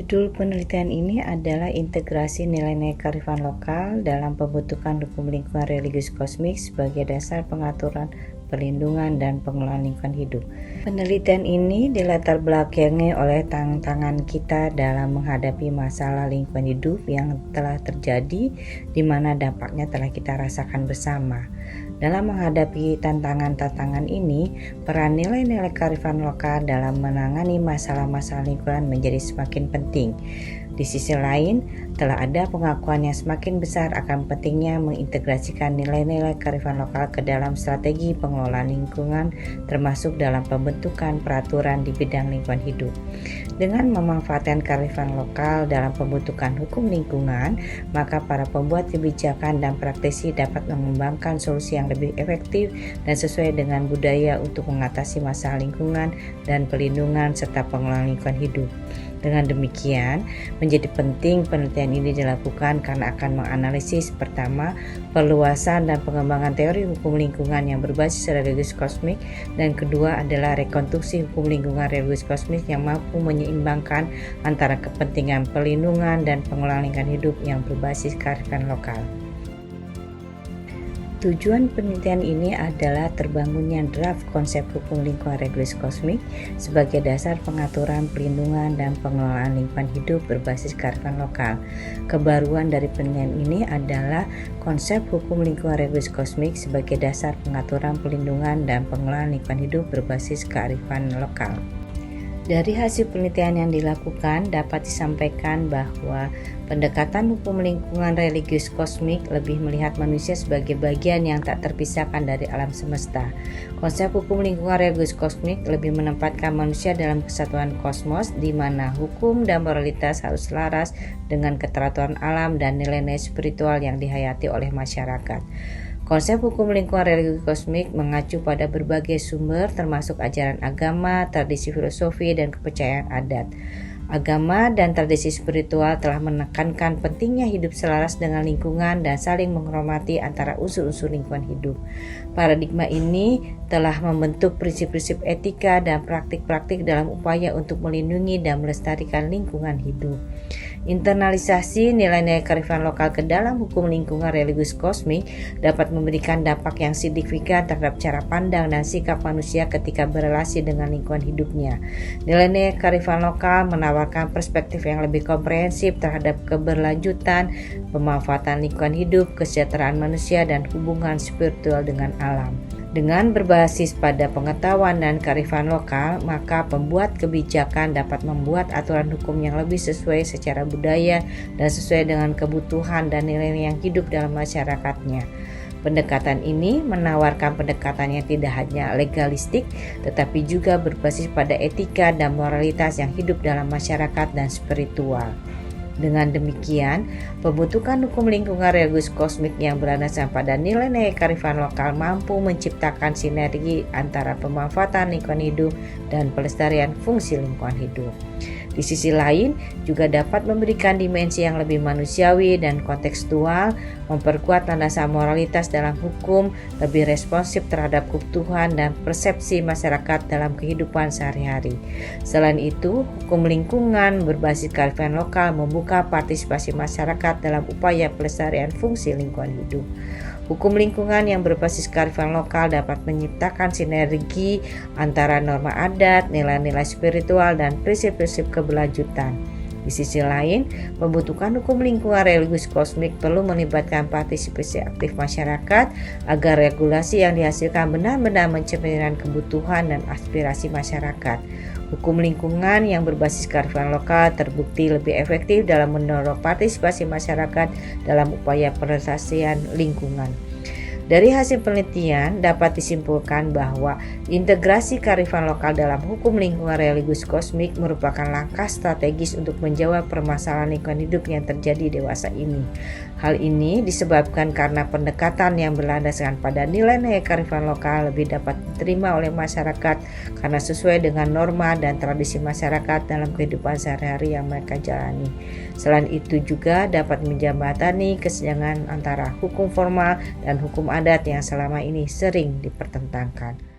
Judul penelitian ini adalah integrasi nilai-nilai kearifan lokal dalam pembentukan hukum lingkungan religius kosmik sebagai dasar pengaturan, perlindungan, dan pengelolaan lingkungan hidup. Penelitian ini dilatar belakangi oleh tantangan kita dalam menghadapi masalah lingkungan hidup yang telah terjadi, di mana dampaknya telah kita rasakan bersama. Dalam menghadapi tantangan-tantangan ini, peran nilai-nilai kearifan lokal dalam menangani masalah-masalah lingkungan menjadi semakin penting. Di sisi lain, telah ada pengakuan yang semakin besar akan pentingnya mengintegrasikan nilai-nilai kearifan lokal ke dalam strategi pengelolaan lingkungan, termasuk dalam pembentukan peraturan di bidang lingkungan hidup. Dengan memanfaatkan kearifan lokal dalam pembentukan hukum lingkungan, maka para pembuat kebijakan dan praktisi dapat mengembangkan solusi yang lebih efektif dan sesuai dengan budaya untuk mengatasi masalah lingkungan dan perlindungan serta pengelolaan lingkungan hidup. Dengan demikian, menjadi penting penelitian ini dilakukan karena akan menganalisis pertama, perluasan dan pengembangan teori hukum lingkungan yang berbasis religius kosmik, dan kedua adalah rekonstruksi hukum lingkungan religius kosmik yang mampu menyeimbangkan antara kepentingan perlindungan dan pengelolaan lingkungan hidup yang berbasis kearifan lokal. Tujuan penelitian ini adalah terbangunnya draft konsep hukum lingkungan religius kosmik sebagai dasar pengaturan, perlindungan, dan pengelolaan lingkungan hidup berbasis kearifan lokal. Kebaruan dari penelitian ini adalah konsep hukum lingkungan religius kosmik sebagai dasar pengaturan, perlindungan, dan pengelolaan lingkungan hidup berbasis kearifan lokal. Dari hasil penelitian yang dilakukan dapat disampaikan bahwa pendekatan hukum lingkungan religius kosmik lebih melihat manusia sebagai bagian yang tak terpisahkan dari alam semesta. Konsep hukum lingkungan religius kosmik lebih menempatkan manusia dalam kesatuan kosmos, di mana hukum dan moralitas harus selaras dengan keteraturan alam dan nilai-nilai spiritual yang dihayati oleh masyarakat. Konsep hukum lingkungan religius kosmik mengacu pada berbagai sumber termasuk ajaran agama, tradisi filosofi, dan kepercayaan adat. Agama dan tradisi spiritual telah menekankan pentingnya hidup selaras dengan lingkungan dan saling menghormati antara unsur-unsur lingkungan hidup. Paradigma ini telah membentuk prinsip-prinsip etika dan praktik-praktik dalam upaya untuk melindungi dan melestarikan lingkungan hidup. Internalisasi nilai-nilai kearifan lokal ke dalam hukum lingkungan religius kosmik dapat memberikan dampak yang signifikan terhadap cara pandang dan sikap manusia ketika berelasi dengan lingkungan hidupnya. Nilai-nilai kearifan lokal menawarkan perspektif yang lebih komprehensif terhadap keberlanjutan, pemanfaatan lingkungan hidup, kesejahteraan manusia, dan hubungan spiritual dengan alam. Dengan berbasis pada pengetahuan dan kearifan lokal, maka pembuat kebijakan dapat membuat aturan hukum yang lebih sesuai secara budaya dan sesuai dengan kebutuhan dan nilai yang hidup dalam masyarakatnya. Pendekatan ini menawarkan pendekatan yang tidak hanya legalistik, tetapi juga berbasis pada etika dan moralitas yang hidup dalam masyarakat dan spiritual. Dengan demikian, pembentukan hukum lingkungan religius kosmik yang berlandaskan pada nilai-nilai kearifan lokal mampu menciptakan sinergi antara pemanfaatan lingkungan hidup dan pelestarian fungsi lingkungan hidup. Di sisi lain, juga dapat memberikan dimensi yang lebih manusiawi dan kontekstual, memperkuat landasan moralitas dalam hukum, lebih responsif terhadap kebutuhan dan persepsi masyarakat dalam kehidupan sehari-hari. Selain itu, hukum lingkungan berbasis kearifan lokal membuka partisipasi masyarakat dalam upaya pelestarian fungsi lingkungan hidup. Hukum lingkungan yang berbasis kearifan lokal dapat menciptakan sinergi antara norma adat, nilai-nilai spiritual, dan prinsip-prinsip keberlanjutan. Di sisi lain, pembentukan hukum lingkungan religius kosmik perlu melibatkan partisipasi aktif masyarakat agar regulasi yang dihasilkan benar-benar mencerminkan kebutuhan dan aspirasi masyarakat. Hukum lingkungan yang berbasis kearifan lokal terbukti lebih efektif dalam mendorong partisipasi masyarakat dalam upaya pelestarian lingkungan. Dari hasil penelitian dapat disimpulkan bahwa integrasi kearifan lokal dalam hukum lingkungan religius kosmik merupakan langkah strategis untuk menjawab permasalahan lingkungan hidup yang terjadi dewasa ini. Hal ini disebabkan karena pendekatan yang berlandaskan pada nilai-nilai kearifan lokal lebih dapat diterima oleh masyarakat karena sesuai dengan norma dan tradisi masyarakat dalam kehidupan sehari-hari yang mereka jalani. Selain itu juga dapat menjembatani kesenjangan antara hukum formal dan hukum adat yang selama ini sering dipertentangkan.